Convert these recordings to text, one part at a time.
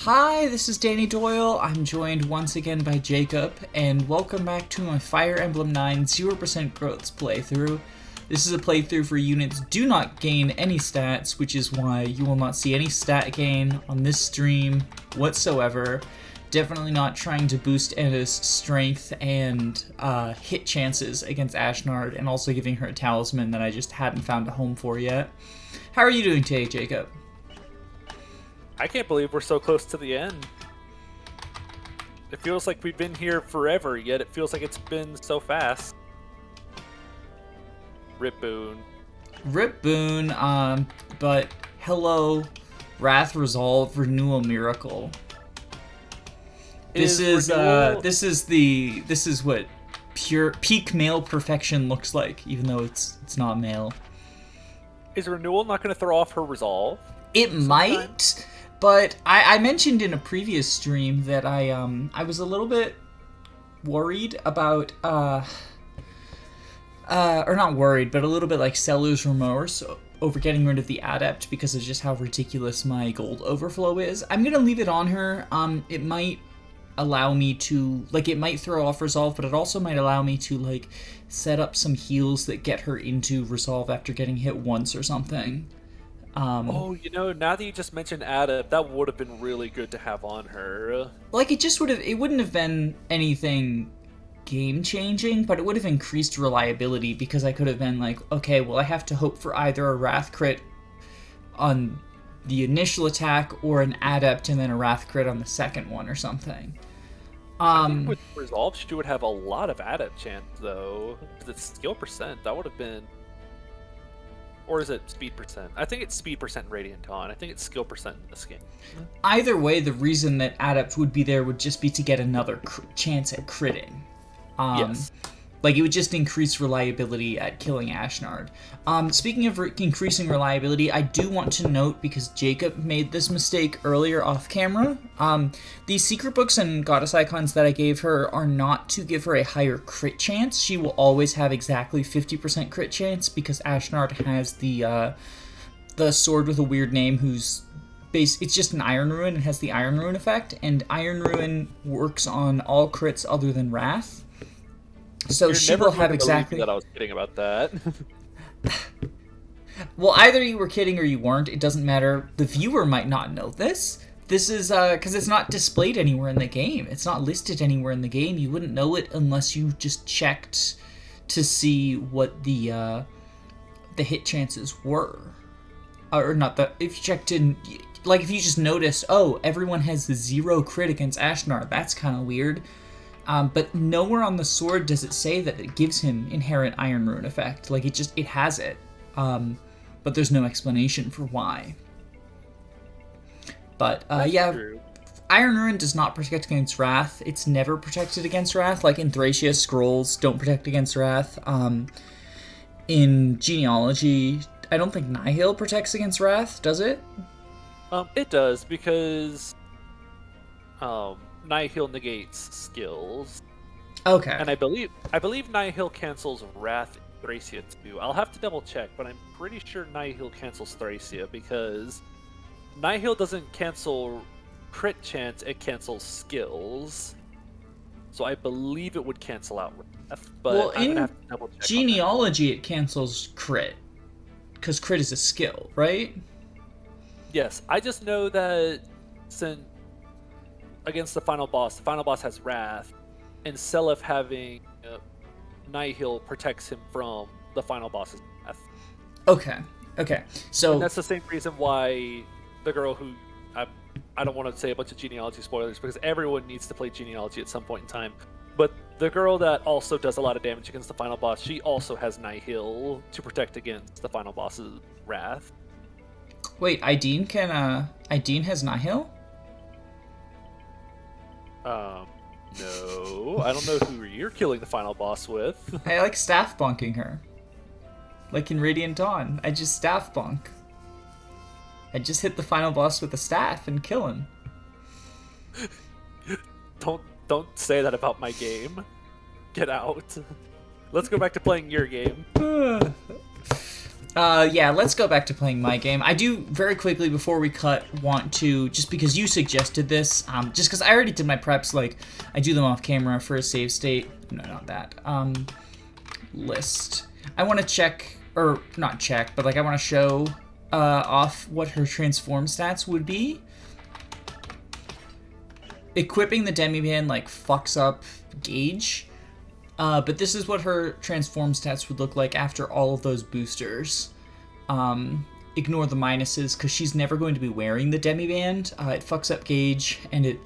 Hi, this is Danny Doyle. I'm joined once again by Jacob, and welcome back to my Fire Emblem 9 0% growths playthrough. This is a playthrough for units do not gain any stats, which is why you will not see any stat gain on this stream whatsoever. Definitely not trying to boost Anna's strength and hit chances against Ashnard, and also giving her a talisman that I just hadn't found a home for yet. How are you doing today, Jacob? I can't believe we're so close to the end. It feels like we've been here forever, yet it feels like it's been so fast. Rip Boone. Rip Boone, but hello, Wrath Resolve Renewal Miracle. This is what pure peak male perfection looks like, even though it's not male. Is Renewal not going to throw off her resolve? It might, but I mentioned in a previous stream that I was a little bit worried about or not worried, but a little bit like seller's remorse over getting rid of the adept because of just how ridiculous my gold overflow is. I'm gonna leave it on her. It might allow me to, like, it might throw off resolve, but it also might allow me to, like, set up some heals that get her into resolve after getting hit once or something. Oh, you know, now that you just mentioned Adept, that would have been really good to have on her. Like, it wouldn't have been anything game-changing, but it would have increased reliability, because I could have been like, okay, well, I have to hope for either a Wrath crit on the initial attack or an Adept and then a Wrath crit on the second one or something. I think with Resolve, she would have a lot of Adept chance, though. Because it's skill percent. That would have been... Or is it speed percent? I think it's speed percent in Radiant Dawn. I think it's skill percent in this game. Either way, the reason that Adept would be there would just be to get another chance at critting. Yes. Like, it would just increase reliability at killing Ashnard. Speaking of increasing reliability, I do want to note, because Jacob made this mistake earlier off camera, these secret books and goddess icons that I gave her are not to give her a higher crit chance. She will always have exactly 50% crit chance, because Ashnard has the sword with a weird name whose base, it's just an Iron Ruin. It has the Iron Ruin effect, and Iron Ruin works on all crits other than Wrath. So You're she will have exactly... that I was kidding about that. Well, either you were kidding or you weren't. It doesn't matter. The viewer might not know this. This is, because it's not displayed anywhere in the game. It's not listed anywhere in the game. You wouldn't know it unless you just checked to see what the hit chances were. Or not the... If you checked in... Like, if you just noticed, oh, everyone has 0 crit against Ashnard. That's kind of weird. But nowhere on the sword does it say that it gives him inherent Iron Ruin effect. Like, it has it. But there's no explanation for why. But, yeah, true. Iron Ruin does not protect against Wrath. It's never protected against Wrath. Like, in Thracia, scrolls don't protect against Wrath. In Genealogy, I don't think Nihil protects against Wrath, does it? It does, because... Nihil negates skills. Okay. And I believe Nihil cancels Wrath in Thracia too. I'll have to double check, but I'm pretty sure Nihil cancels Thracia, because Nihil doesn't cancel crit chance, it cancels skills. So I believe it would cancel out Wrath, but well, I'm gonna have to double check. Genealogy, it cancels crit, because crit is a skill, right? Yes, I just know that since against the final boss has Wrath, and Seliph having Nihil protects him from the final boss's Wrath. Okay. So and that's the same reason why the girl who I don't want to say a bunch of Genealogy spoilers, because everyone needs to play Genealogy at some point in time. But the girl that also does a lot of damage against the final boss, she also has Nihil to protect against the final boss's Wrath. Wait, Ideen has Nihil? No, I don't know who you're killing the final boss with. I like staff bonking her. Like in Radiant Dawn, I just staff bonk. I just hit the final boss with a staff and kill him. Don't say that about my game. Get out. Let's go back to playing your game. Yeah, let's go back to playing my game. I do, very quickly before we cut, want to, just because you suggested this, just because I already did my preps, like, I do them off camera for a save state. No, not that. List. I want to check, or not check, but like I want to show off what her transform stats would be. Equipping the Demi-Band, like, fucks up Gauge. But this is what her transform stats would look like after all of those boosters. Ignore the minuses, because she's never going to be wearing the Demi-Band. It fucks up Gauge, and it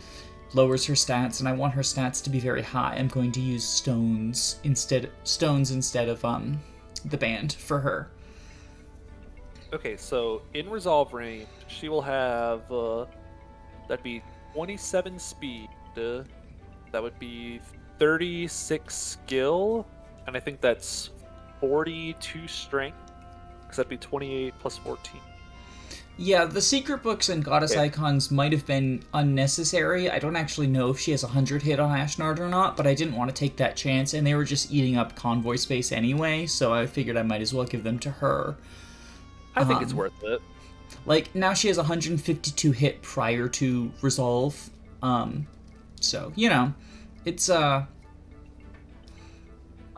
lowers her stats, and I want her stats to be very high. I'm going to use stones instead of the band for her. Okay, so in Resolve range, she will have, that'd be 27 speed, that would be 36 skill, and I think that's 42 strength, because that'd be 28 plus 14. Yeah, the secret books and goddess icons might have been unnecessary. I don't actually know if she has 100 hit on Ashnard or not, but I didn't want to take that chance, and they were just eating up convoy space anyway, so I figured I might as well give them to her. I think it's worth it. Like, now she has 152 hit prior to Resolve, so, you know, it's, I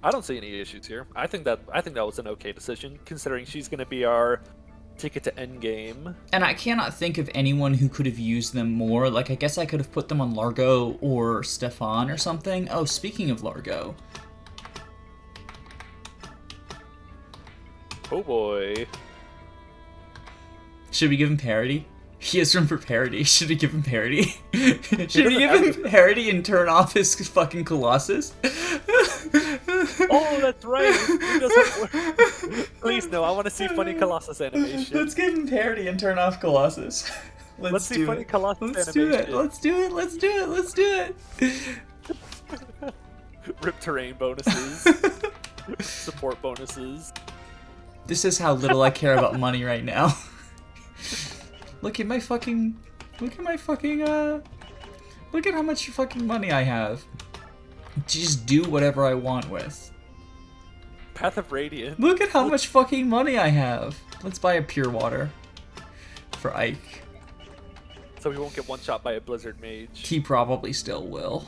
don't see any issues here. I think that was an okay decision, considering she's going to be our ticket to endgame. And I cannot think of anyone who could have used them more. Like, I guess I could have put them on Largo or Stefan or something. Oh, speaking of Largo. Oh boy. Should we give him parody? He has room for parody. Should we give him parody? Should we give him parody and turn off his fucking Colossus? Oh, that's right. It doesn't work. Please, no. I want to see funny Colossus animation. Let's give him parody and turn off Colossus. Let's see funny Colossus Let's animation. do it. Rip terrain bonuses. Support bonuses. This is how little I care about money right now. Look at how much fucking money I have. Just do whatever I want with. Path of Radiance. Look at how much fucking money I have. Let's buy a pure water for Ike. So we won't get one shot by a blizzard mage. He probably still will.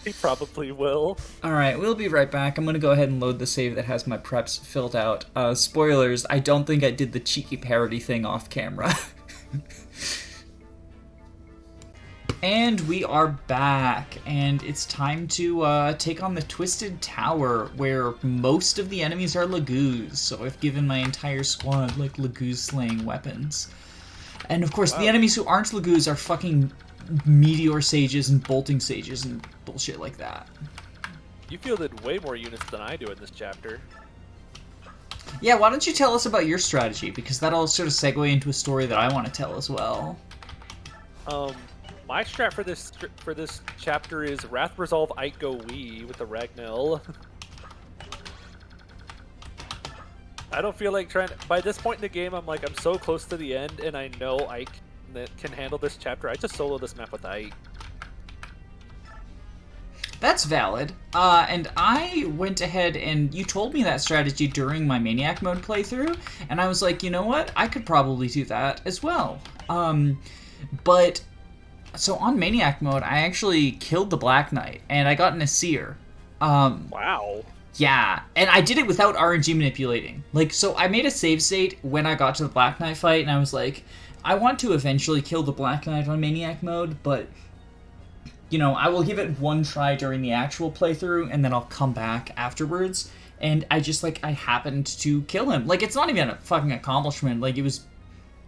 He probably will. Alright, we'll be right back. I'm gonna go ahead and load the save that has my preps filled out. Spoilers, I don't think I did the cheeky parody thing off camera. And we are back, and it's time to take on the Twisted Tower, where most of the enemies are Lagoos, so I've given my entire squad, like, Lagoo-slaying weapons. And of course, the enemies who aren't Lagoos are fucking Meteor Sages and Bolting Sages and bullshit like that. You fielded way more units than I do in this chapter. Yeah, why don't you tell us about your strategy, because that'll sort of segue into a story that I want to tell as well. My strat for this chapter is Wrath Resolve Ike Go Wee with the Ragnell. I don't feel like trying to, by this point in the game, I'm so close to the end, and I know Ike can handle this chapter. I just solo this map with Ike. That's valid. And I went ahead and you told me that strategy during my Maniac mode playthrough, and I was like, you know what? I could probably do that as well. But so on Maniac mode, I actually killed the Black Knight, and I got Nasir. Wow. Yeah, and I did it without RNG manipulating. Like, so I made a save state when I got to the Black Knight fight, and I was like, I want to eventually kill the Black Knight on Maniac mode, but, you know, I will give it one try during the actual playthrough, and then I'll come back afterwards. And I just, like, I happened to kill him. Like, it's not even a fucking accomplishment. Like, it was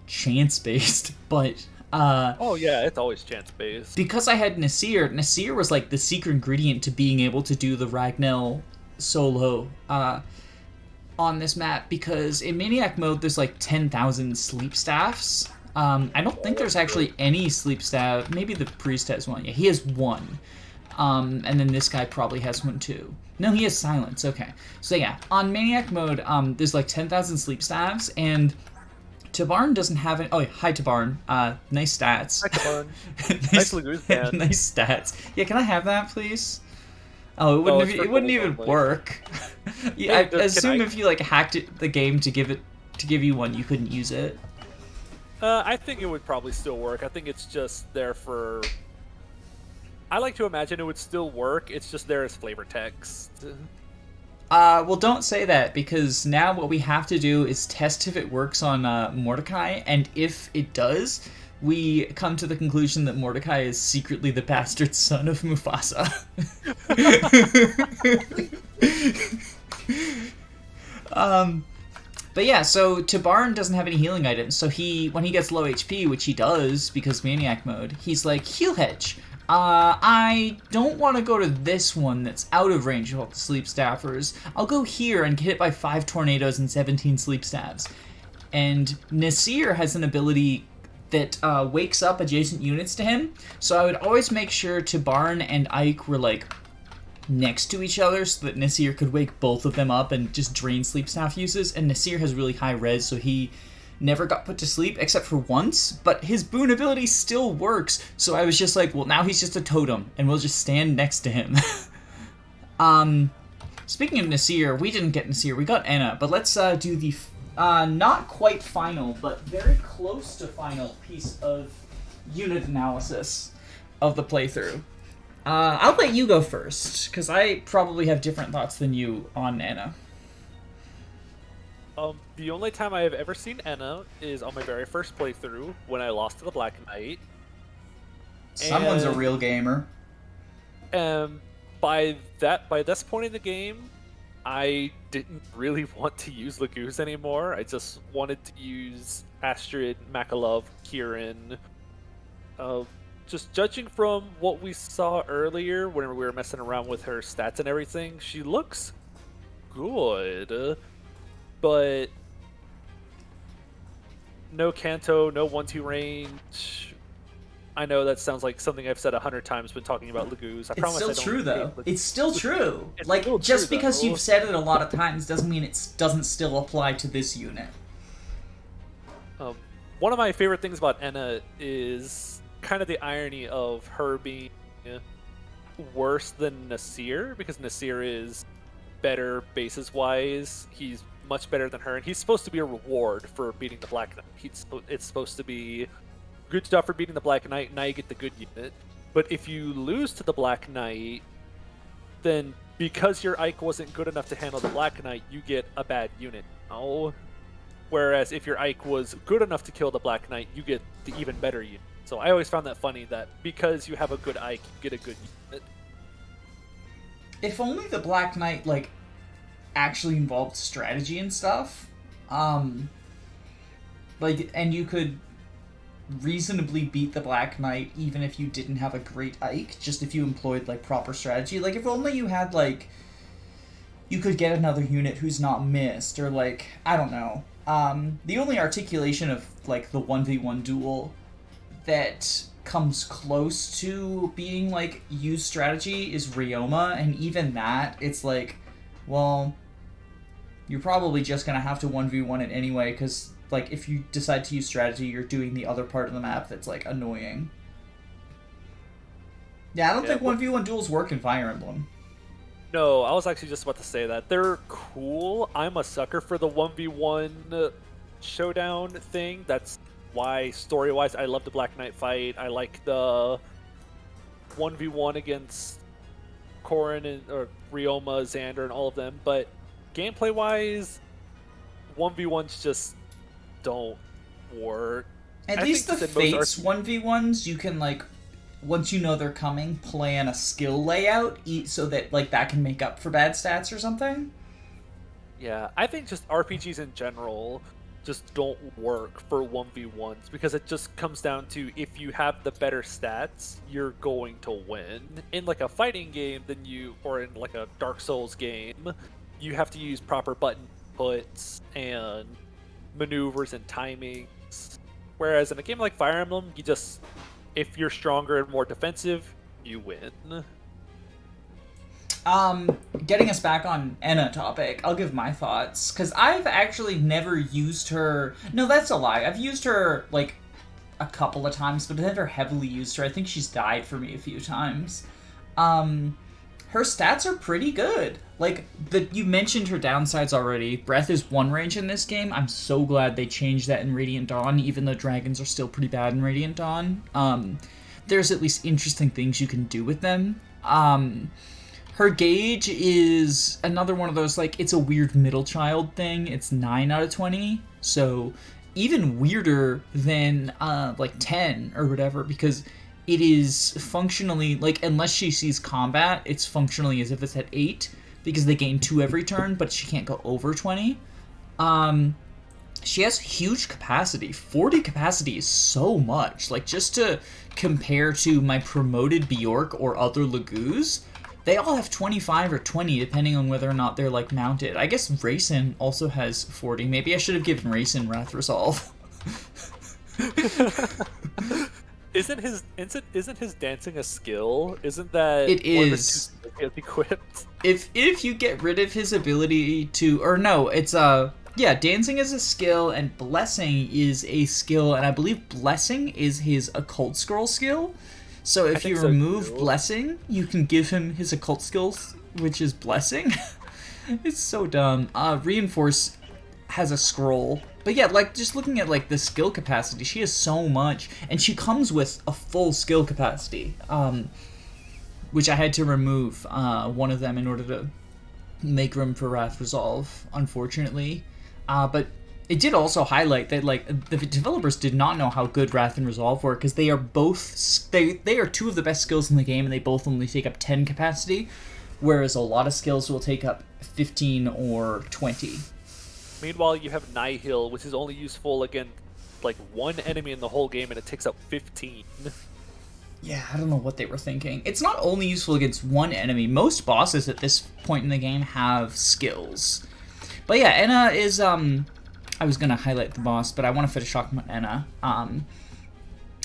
chance-based, but... oh yeah, it's always chance-based. Because I had Nasir was, like, the secret ingredient to being able to do the Ragnell solo, on this map, because in Maniac mode, there's, like, 10,000 sleep staffs. I don't think there's actually any sleep staff. Maybe the priest has one. Yeah, he has one. And then this guy probably has one too. No, he has silence. Okay. So yeah, on Maniac mode, there's like 10,000 sleep staffs, and Tabarn doesn't have it. Oh, yeah. Hi, Tabarn. Nice stats. Hi, Tabarn. nice Lagoos man. Nice stats. Yeah, can I have that, please? Oh, it wouldn't even work. Yeah, I assume if you like hacked the game to give it to give you one, you couldn't use it? I think it would probably still work. I think it's just there for. I like to imagine it would still work. It's just there as flavor text. Well, don't say that, because now what we have to do is test if it works on Mordecai, and if it does, we come to the conclusion that Mordecai is secretly the bastard son of Mufasa. But yeah, so Tabaran doesn't have any healing items, so when he gets low HP, which he does because Maniac mode, he's like, heal hedge. I don't want to go to this one that's out of range of all the sleep staffers. I'll go here and get hit by 5 tornadoes and 17 sleep stabs. And Nasir has an ability that wakes up adjacent units to him, so I would always make sure Tabaran and Ike were like next to each other so that Nasir could wake both of them up and just drain sleep staff uses. And Nasir has really high res, so he never got put to sleep except for once, but his boon ability still works, so I was just like, well, now he's just a totem and we'll just stand next to him. Speaking of Nasir, we didn't get Nasir, we got Anna, but let's do the not quite final but very close to final piece of unit analysis of the playthrough. I'll let you go first, because I probably have different thoughts than you on Anna. The only time I have ever seen Anna is on my very first playthrough when I lost to the Black Knight. Someone's a real gamer. By this point in the game, I didn't really want to use Laguz anymore. I just wanted to use Astrid, Makalov, Kieran. Just judging from what we saw earlier when we were messing around with her stats and everything, she looks good. But no Kanto, no 1-2 range. I know that sounds like something I've said 100 times when talking about Laguz. It's still true, though. It's still true. Like, just because you've said it a lot of times doesn't mean it doesn't still apply to this unit. One of my favorite things about Enna is kind of the irony of her being worse than Nasir, because Nasir is better bases-wise. He's much better than her, and he's supposed to be a reward for beating the Black Knight. It's supposed to be good job for beating the Black Knight, now you get the good unit. But if you lose to the Black Knight, then because your Ike wasn't good enough to handle the Black Knight, you get a bad unit. Oh. Whereas if your Ike was good enough to kill the Black Knight, you get the even better unit. So I always found that funny, that because you have a good Ike, you get a good unit. If only the Black Knight, like, actually involved strategy and stuff. Like, and you could reasonably beat the Black Knight even if you didn't have a great Ike, just if you employed, like, proper strategy. Like, if only you had, like, you could get another unit who's not missed, or, like, I don't know. The only articulation of, like, the 1v1 duel that comes close to being, like, used strategy is Ryoma, and even that, it's like, well, you're probably just gonna have to 1v1 it anyway, because, like, if you decide to use strategy, you're doing the other part of the map that's, like, annoying. Yeah, I don't think 1v1 duels work in Fire Emblem. No, I was actually just about to say that. They're cool. I'm a sucker for the 1v1 showdown thing. That's why, story-wise, I love the Black Knight fight. I like the 1v1 against Corrin or Ryoma, Xander, and all of them. But gameplay-wise, 1v1s just don't work. At least the Fates 1v1s, you can, like, once you know they're coming, plan a skill layout so that, like, that can make up for bad stats or something. Yeah, I think just RPGs in general just don't work for 1v1s, because it just comes down to, if you have the better stats, you're going to win. In, like, a fighting game, or in, like, a Dark Souls game, you have to use proper button inputs and maneuvers and timings. Whereas in a game like Fire Emblem, if you're stronger and more defensive, you win. Getting us back on Enna topic, I'll give my thoughts, because I've actually never used her. No, that's a lie. I've used her, like, a couple of times, but I've never heavily used her. I think she's died for me a few times. Her her stats are pretty good. Like, you mentioned her downsides already. Breath is one range in this game. I'm so glad they changed that in Radiant Dawn, even though dragons are still pretty bad in Radiant Dawn. There's at least interesting things you can do with them. Her gauge is another one of those, like, it's a weird middle child thing. It's 9 out of 20, so even weirder than, like, 10 or whatever, because it is functionally, like, unless she sees combat, it's functionally as if it's at 8, because they gain 2 every turn, but she can't go over 20. She has huge capacity. 40 capacity is so much. Like, just to compare to my promoted Bjork or other Lagoos, they all have 25 or 20, depending on whether or not they're, like, mounted. I guess Rayson also has 40. Maybe I should have given Rayson Wrath Resolve. Isn't his dancing a skill? Isn't that it is equipped? If you get rid of his ability to, or no, it's yeah, dancing is a skill and blessing is a skill, and I believe blessing is his occult scroll skill. So if you remove blessing, you can give him his occult skills, which is blessing. It's so dumb. Reinforce has a scroll. But yeah, like, just looking at, like, the skill capacity, she has so much. And she comes with a full skill capacity, which I had to remove one of them in order to make room for Wrath Resolve, unfortunately. But it did also highlight that, like, the developers did not know how good Wrath and Resolve were, because they are both, they are two of the best skills in the game, and they both only take up 10 capacity, whereas a lot of skills will take up 15 or 20. Meanwhile, you have Nihil, which is only useful against, like, one enemy in the whole game, and it takes up 15. Yeah, I don't know what they were thinking. It's not only useful against one enemy. Most bosses at this point in the game have skills. But yeah, Enna is, I was going to highlight the boss, but I want to finish talking about Enna.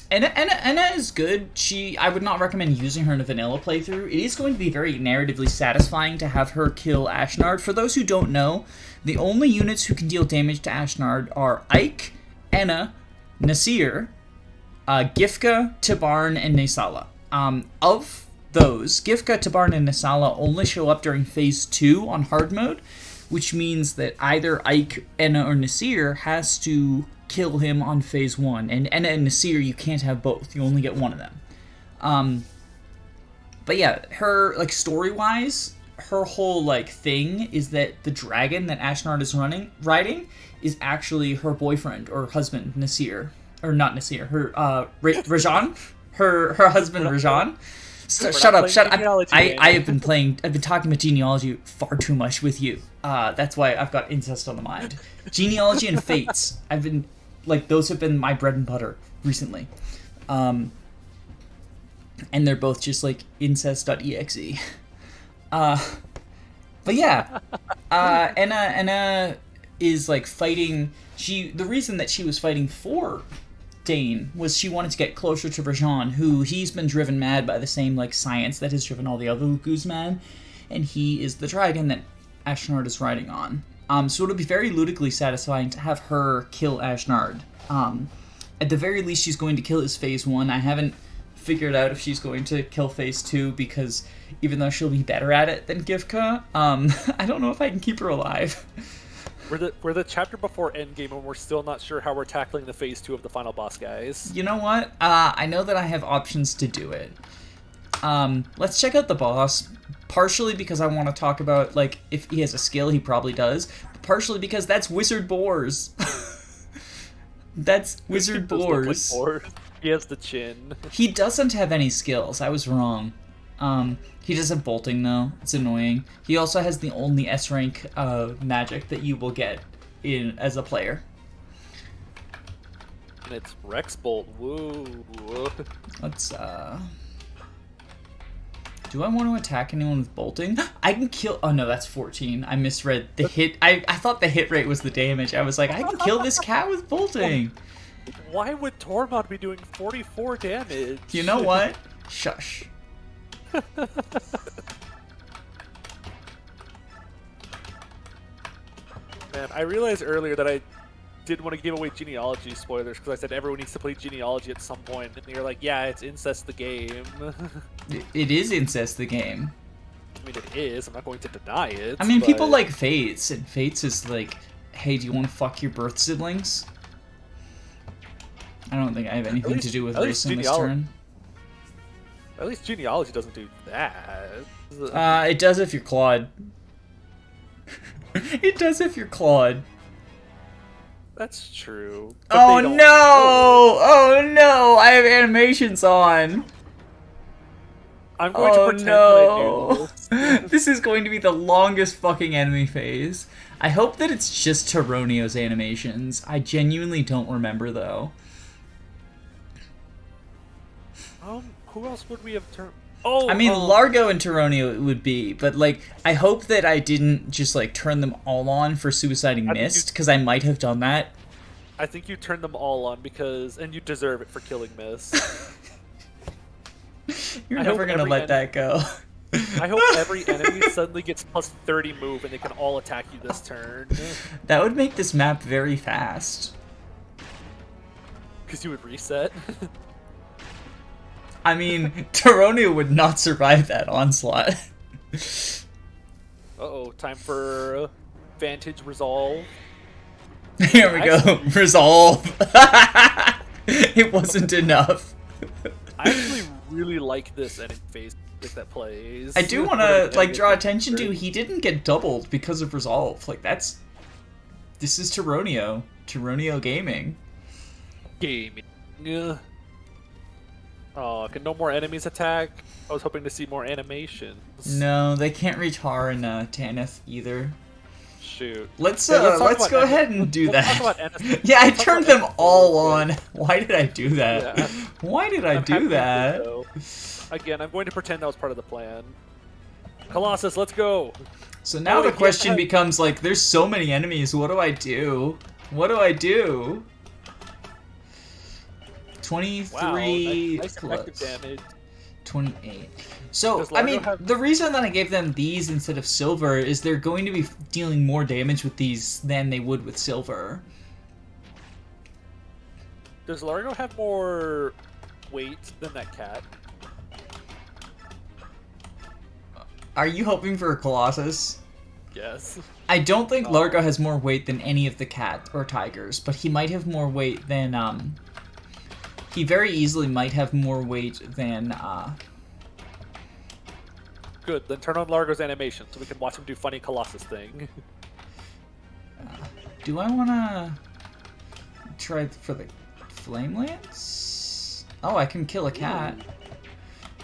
Enna is good. I would not recommend using her in a vanilla playthrough. It is going to be very narratively satisfying to have her kill Ashnard. For those who don't know, the only units who can deal damage to Ashnard are Ike, Enna, Nasir, Gifka, Tabarn, and Nesala. Of those, Gifka, Tabarn, and Nesala only show up during Phase 2 on hard mode, which means that either Ike, Enna, or Nasir has to kill him on Phase 1. And Enna and Nasir, you can't have both. You only get one of them. But yeah, her, like, story-wise, her whole, like, thing is that the dragon that Ashnard is riding is actually her boyfriend or husband, Nasir. Or not Nasir, her, Rajan? Her husband, Rajan. Shut up. I've been talking about genealogy far too much with you. That's why I've got incest on the mind. Genealogy and fates. I've been, like, those have been my bread and butter recently. And they're both just, like, incest.exe. But yeah, Enna is, like, fighting. The reason that she was fighting for Dane was she wanted to get closer to Rajan, who he's been driven mad by the same, like, science that has driven all the other Lugus mad, and he is the dragon that Ashnard is riding on. So it'll be very ludically satisfying to have her kill Ashnard. At the very least, she's going to kill his Phase 1. I haven't figured out if she's going to kill Phase 2, because even though she'll be better at it than Gifka, I don't know if I can keep her alive. We're the chapter before Endgame, and we're still not sure how we're tackling the Phase 2 of the final boss, guys. You know what? I know that I have options to do it. Let's check out the boss, partially because I want to talk about, like, if he has a skill, he probably does, but partially because that's Wizard Boars. That's Wizard Boars. He has the chin. He doesn't have any skills. I was wrong. He does have bolting, though. It's annoying. He also has the only S-rank magic that you will get as a player. And it's Rex Bolt. Woo. Let's, do I want to attack anyone with bolting? I can kill... Oh, no, that's 14. I misread the hit. I thought the hit rate was the damage. I was like, I can kill this cat with bolting. Why would Tormod be doing 44 damage? You know what? Shush. Man, I realized earlier that I didn't want to give away genealogy spoilers because I said everyone needs to play genealogy at some point, and you're like, yeah, it's incest the game. It is incest the game. I mean, it is. I'm not going to deny it. I mean, but... people like Fates, and Fates is like, hey, do you want to fuck your birth siblings? I don't think I have anything to do with race in this turn. At least genealogy doesn't do that. It does if you're Claude. It does if you're Claude. That's true. Oh no! Oh no! I have animations on. I'm going to pretend that I do this. This is going to be the longest fucking enemy phase. I hope that it's just Taronio's animations. I genuinely don't remember though. Who else would we have turned? Oh, I mean, Largo and Taronio it would be, but like, I hope that I didn't just like turn them all on for Suiciding Mist, because I might have done that. I think you turned them all on and you deserve it for killing Mist. You're never gonna let that go. I hope every enemy suddenly gets plus 30 move and they can all attack you this turn. That would make this map very fast. Because you would reset. I mean, Taronio would not survive that onslaught. Uh-oh, time for Vantage Resolve. Here we go. Resolve. It wasn't enough. I actually really like this enemy phase that plays. I do want to like draw attention to he didn't get doubled because of Resolve. Like this is Taronio. Taronio Gaming. Gaming. Oh, can no more enemies attack? I was hoping to see more animations. No, they can't reach Har and Tanith either. Shoot. Let's go ahead and do that. Yeah, I turned them all on. Why did I do that? Yeah. Why did I do that? Again, I'm going to pretend that was part of the plan. Colossus, let's go. So now the question becomes like, there's so many enemies. What do I do? What do I do? 23 wow, nice plus damage. 28. So, I mean, the reason that I gave them these instead of silver is they're going to be dealing more damage with these than they would with silver. Does Largo have more weight than that cat? Are you hoping for a Colossus? Yes. I don't think Largo has more weight than any of the cat or tigers, but he might have more weight than, he very easily might have more weight than, Good, then turn on Largo's animation so we can watch him do funny Colossus thing. Do I want to try for the Flame Lance? Oh, I can kill a cat.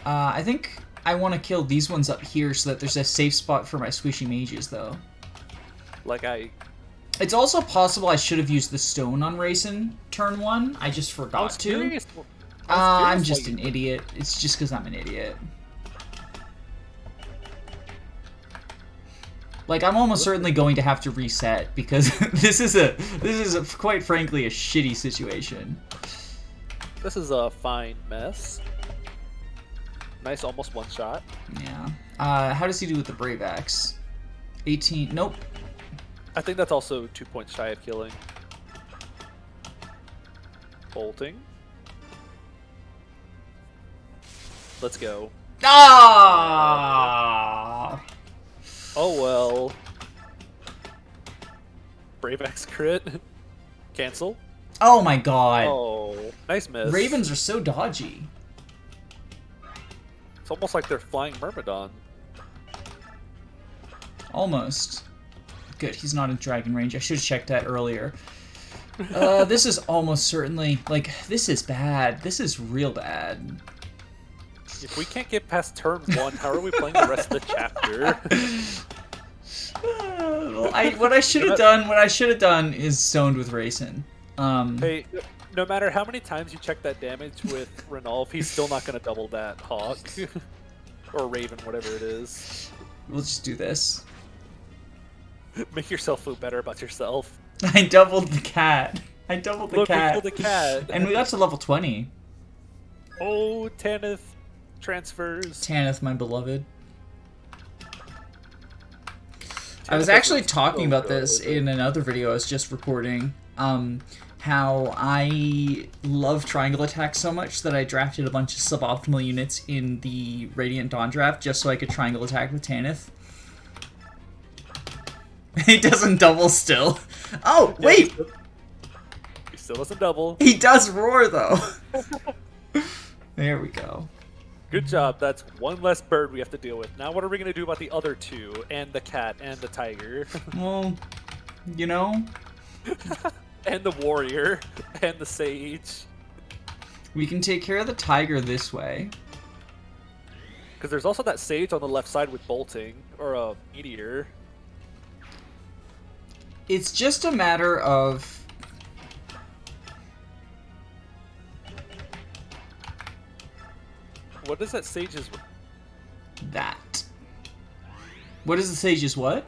I think I want to kill these ones up here so that there's a safe spot for my squishy mages, though. It's also possible I should have used the stone on Raisin turn 1. I just forgot to. I'm just an idiot. It's just because I'm an idiot. Like, I'm almost certainly going to have to reset because this is quite frankly a shitty situation. This is a fine mess. Nice, almost one shot. Yeah. How does he do with the Brave Axe? 18. Nope. I think that's also 2 points shy of killing. Bolting. Let's go. Ah! Oh well. Brave Axe crit. Cancel. Oh my god. Oh, nice miss. Ravens are so dodgy. It's almost like they're flying Myrmidon. Almost. Good, he's not in dragon range. I should have checked that earlier. This is almost certainly, like, this is bad. This is real bad. If we can't get past turn 1, how are we playing the rest of the chapter? What I should have done is zoned with Raisin. Hey, no matter how many times you check that damage with Renolf, he's still not going to double that Hawk. Or Raven, whatever it is. We'll just do this. Make yourself feel better about yourself. I doubled the cat. I doubled the Look, cat. we killed the cat. And we got to level 20. Oh, Tanith transfers. Tanith, my beloved. I was actually talking about this in another video I was just recording. how I love triangle attacks so much that I drafted a bunch of suboptimal units in the Radiant Dawn draft just so I could triangle attack with Tanith. He doesn't double still. Oh, wait! He still doesn't double. He does roar, though. There we go. Good job. That's one less bird we have to deal with. Now what are we going to do about the other two? And the cat and the tiger? Well, you know... And the warrior. And the sage. We can take care of the tiger this way. Because there's also that sage on the left side with bolting. Or a meteor. It's just a matter of... What is that sage's that. What is the sage's what?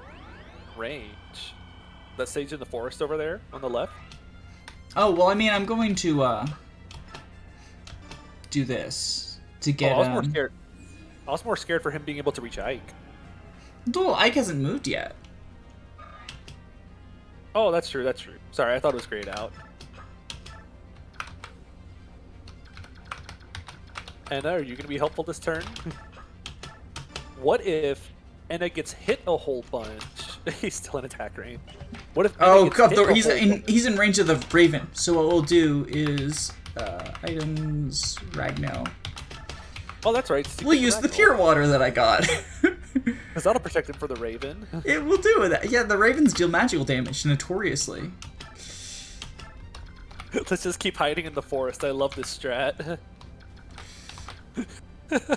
range? That sage in the forest over there on the left? Oh, well, I mean, I'm going to, do this to get, I was more scared. I was more scared for him being able to reach Ike. Well, Ike hasn't moved yet. Oh, that's true, that's true. Sorry, I thought it was grayed out. Anna, are you going to be helpful this turn? What if Anna gets hit a whole bunch? He's still in attack range. What if Anna Oh, gets hit he's in range of the Raven. So what we'll do is items Ragno. Oh, that's right. We'll use the pure water that I got. Because that'll protect him for the Raven. It will do that. Yeah, the Ravens deal magical damage notoriously. Let's just keep hiding in the forest. I love this strat.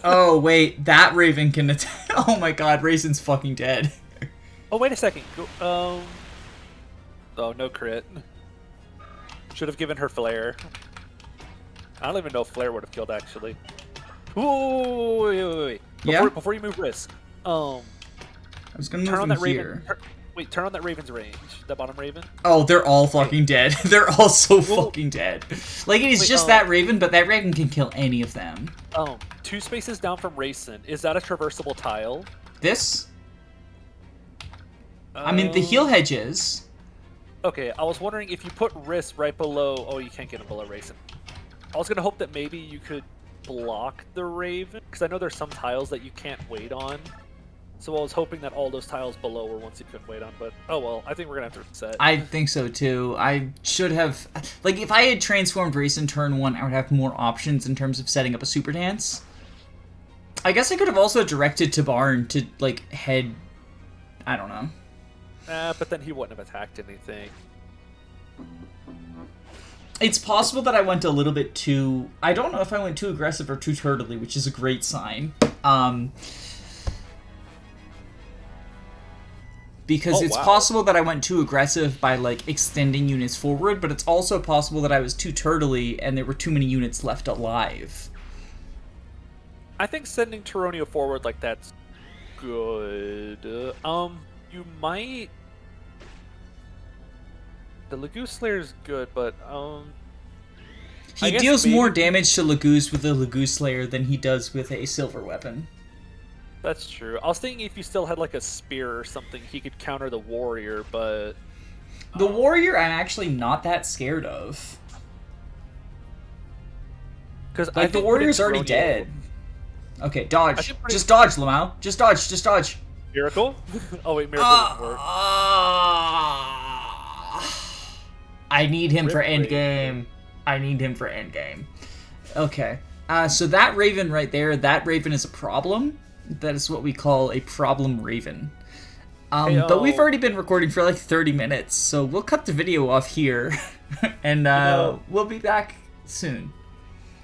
Oh wait, that Raven can attack. Oh my God, Raisin's fucking dead. Oh, wait a second. Oh, no crit. Should have given her flare. I don't even know if flare would have killed actually. Ooh, wait. Yeah? Before you move risk. I was gonna move Turn on him that here. Raven. Turn on that Raven's range. That bottom Raven. Oh, they're all fucking dead. They're all so fucking dead. Like, it is just that Raven, but that Raven can kill any of them. 2 spaces down from Raisin. Is that a traversable tile? This? I mean, the heal hedge is. Okay, I was wondering if you put risk right below... Oh, you can't get him below Raisin. I was going to hope that maybe you could block the Raven, because I know there's some tiles that you can't wait on. So I was hoping that all those tiles below were ones you couldn't wait on, but oh well, I think we're going to have to reset. I think so too. I should have... Like, if I had transformed Raisin turn 1, I would have more options in terms of setting up a super dance. I guess I could have also directed to Barn to, like, head... I don't know. But then he wouldn't have attacked anything. It's possible that I went a little bit too... I don't know if I went too aggressive or too turtley, which is a great sign. Because it's possible that I went too aggressive by, like, extending units forward, but it's also possible that I was too turtley and there were too many units left alive. I think sending Tyronio forward like that's good. You might... The Lagoose Slayer is good, but, He deals more damage to Lagoose with a Lagoose Slayer than he does with a silver weapon. That's true. I was thinking if you still had, like, a spear or something, he could counter the warrior, but... The warrior I'm actually not that scared of. Because like, the warrior's already dead. Okay, dodge. Just dodge, Lamau. Just dodge, just dodge. Miracle? Oh wait, Miracle doesn't work. I need him for endgame. I need him for endgame. Okay. So that Raven right there, that Raven is a problem. That is what we call a problem Raven. But we've already been recording for like 30 minutes, so we'll cut the video off here. And we'll be back soon.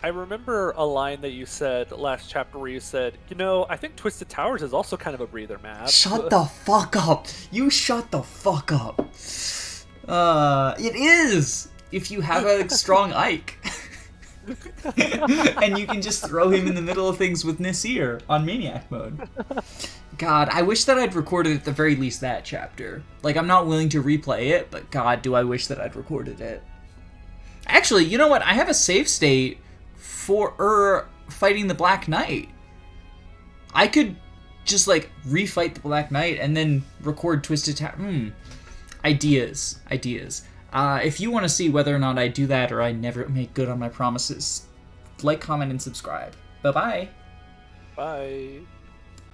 I remember a line that you said last chapter where you said, you know, I think Twisted Towers is also kind of a breather map. Shut the fuck up. You shut the fuck up. It is! If you have a strong Ike. And you can just throw him in the middle of things with Nasir on Maniac mode. God, I wish that I'd recorded at the very least that chapter. Like, I'm not willing to replay it, but God, do I wish that I'd recorded it. Actually, you know what? I have a save state for fighting the Black Knight. I could just, like, refight the Black Knight and then record Twisted Tower. Ideas. If you want to see whether or not I do that or I never make good on my promises, like, comment, and subscribe. Bye-bye. Bye.